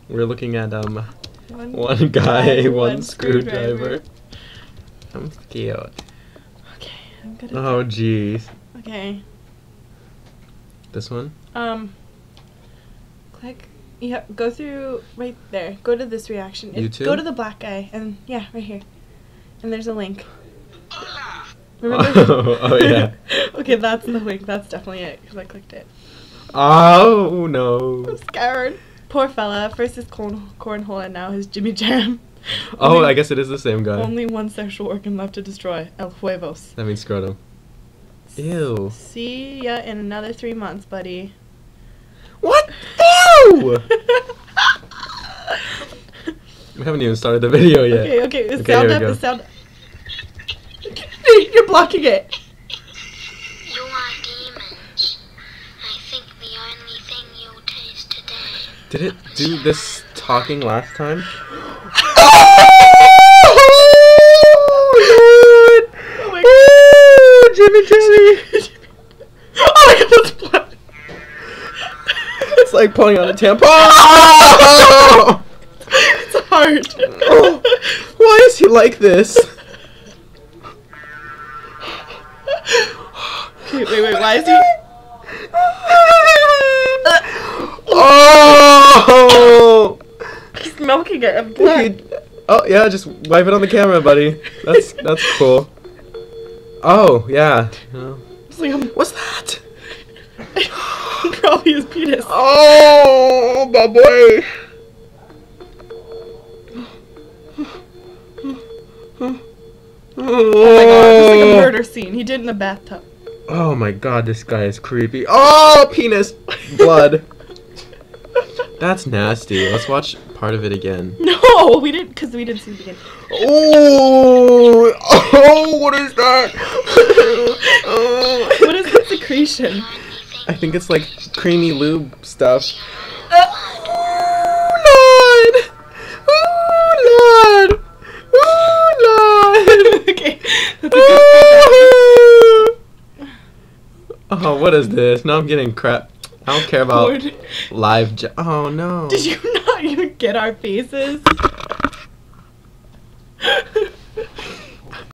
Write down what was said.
We're looking at one guy, one screwdriver. I'm scared. Okay, I'm good. Oh jeez. Okay. This one? Click. Yeah, go through right there. Go to this reaction. YouTube? Go to the black guy, and yeah, right here. And there's a link. Remember? Oh yeah. Okay, that's the link. That's definitely it, because I clicked it. Oh no. I'm scared. Poor fella. First his cornhole, and now his Jimmy Jam. Oh, I guess it is the same guy. Only one sexual organ left to destroy. El huevos. That means scrotum. Ew. See ya in another 3 months, buddy. What? Ew! We haven't even started the video yet. Okay, Okay, sound here up, we go. sound up. You're blocking it. You are demons. I think the only thing you'll taste today. Did it do this talking last time? Oh my god. Jimmy. Oh my god, that's blood. It's like pulling on a tampon. It's hard. Oh, why is he like this? Okay, wait, why is he? Oh! He's milking it of blood. Oh yeah, just wipe it on the camera, buddy. That's cool. Oh yeah. It's like, What's that? probably his penis. Oh, my boy. Oh my god, it's like a murder scene. He did it in the bathtub. Oh my god, this guy is creepy. Oh, penis, blood. That's nasty. Let's watch part of it again. No, we didn't, because we didn't see the beginning. Oh, what is that? What is the secretion? I think it's like creamy lube stuff. Okay, that's a good Oh, what is this? Now I'm getting crap. I don't care about live. Oh no. Did you not even get our faces?